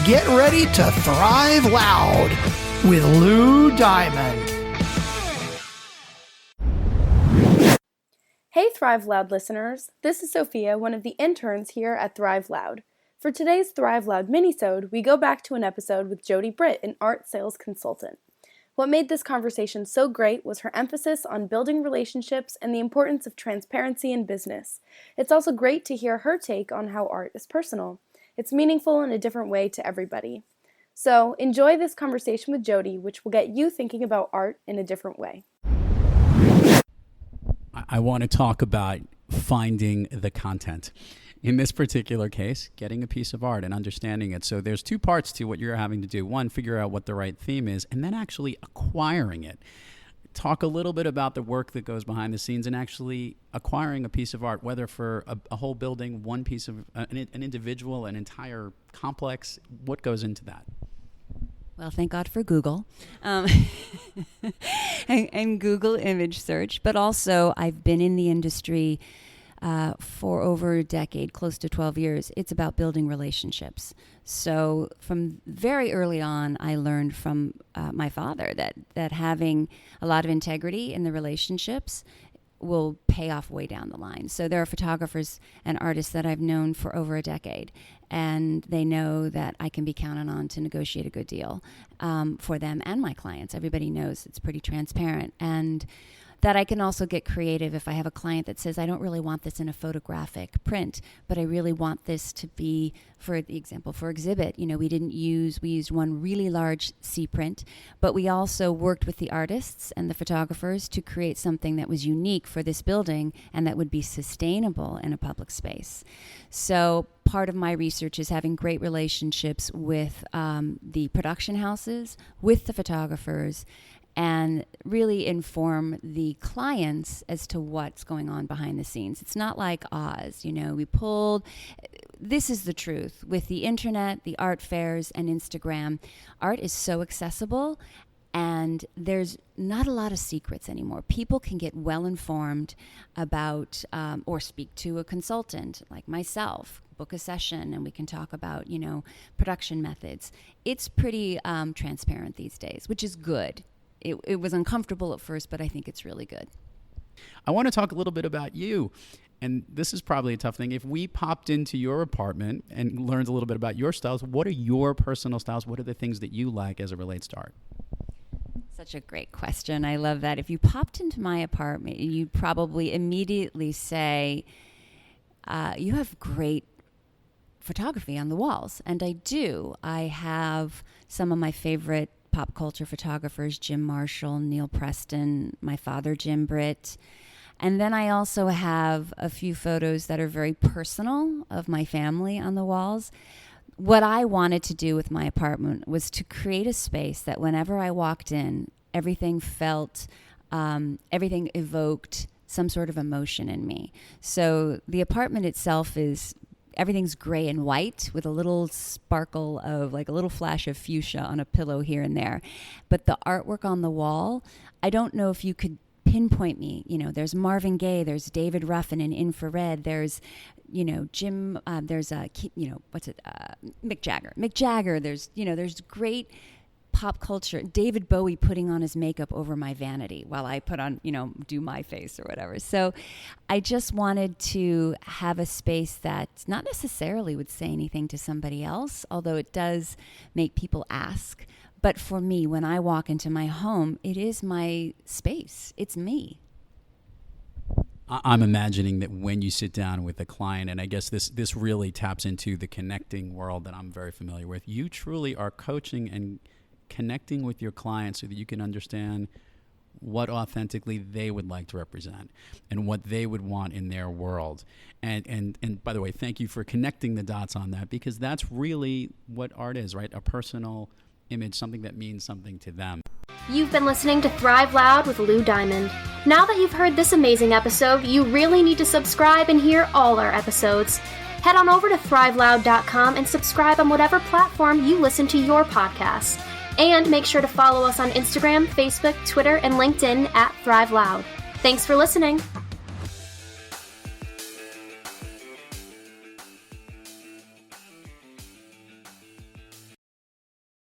Get ready to Thrive Loud with Lou Diamond. Hey Thrive Loud listeners, this is Sophia, one of the interns here at Thrive Loud. For today's Thrive Loud Minisode, we go back to an episode with Jody Britt, an art sales consultant. What made this conversation so great was her emphasis on building relationships and the importance of transparency in business. It's also great to hear her take on how art is personal. It's meaningful in a different way to everybody. So enjoy this conversation with Jody, which will get you thinking about art in a different way. I want to talk about finding the content. In this particular case, getting a piece of art and understanding it. So there's two parts to what you're having to do. One, figure out what the right theme is, and then actually acquiring it. Talk a little bit about the work that goes behind the scenes and actually acquiring a piece of art, whether for a whole building, one piece of an individual, an entire complex. What goes into that? Well, thank God for Google and Google image search. But also, I've been in the industry for over a decade, close to 12 years. It's about building relationships. So from very early on, I learned from my father that having a lot of integrity in the relationships will pay off way down the line. So there are photographers and artists that I've known for over a decade, and they know that I can be counted on to negotiate a good deal for them and my clients. Everybody knows it's pretty transparent, and that I can also get creative if I have a client that says, I don't really want this in a photographic print, but I really want this to be, for example, for exhibit. You know, we used one really large C print, but we also worked with the artists and the photographers to create something that was unique for this building and that would be sustainable in a public space. So part of my research is having great relationships with the production houses, with the photographers, and really inform the clients as to what's going on behind the scenes. It's not like Oz, this is the truth. With the internet, the art fairs, and Instagram, art is so accessible, and there's not a lot of secrets anymore. People can get well informed about, or speak to a consultant like myself, book a session, and we can talk about, production methods. It's pretty transparent these days, which is good. It was uncomfortable at first, but I think it's really good. I want to talk a little bit about you. And this is probably a tough thing. If we popped into your apartment and learned a little bit about your styles, what are your personal styles? What are the things that you like as it relates to art? Such a great question. I love that. If you popped into my apartment, you'd probably immediately say, you have great photography on the walls. And I do. I have some of my favorite pop culture photographers, Jim Marshall, Neil Preston, my father, Jim Britt. And then I also have a few photos that are very personal of my family on the walls. What I wanted to do with my apartment was to create a space that whenever I walked in, everything evoked some sort of emotion in me. So the apartment itself everything's gray and white with a little sparkle of like a little flash of fuchsia on a pillow here and there. But the artwork on the wall, I don't know if you could pinpoint me. There's Marvin Gaye, there's David Ruffin in Infrared, there's, Jim, there's, Mick Jagger. Mick Jagger, there's great pop culture, David Bowie putting on his makeup over my vanity while I put on, do my face or whatever. So I just wanted to have a space that not necessarily would say anything to somebody else, although it does make people ask. But for me, when I walk into my home, it is my space. It's me. I'm imagining that when you sit down with a client, and I guess this really taps into the connecting world that I'm very familiar with, you truly are coaching and connecting with your clients so that you can understand what authentically they would like to represent and what they would want in their world. And by the way, thank you for connecting the dots on that, because that's really what art is, right? A personal image, something that means something to them. You've been listening to Thrive Loud with Lou Diamond. Now that you've heard this amazing episode, you really need to subscribe and hear all our episodes. Head on over to thriveloud.com and subscribe on whatever platform you listen to your podcasts. And make sure to follow us on Instagram, Facebook, Twitter, and LinkedIn at Thrive Loud. Thanks for listening.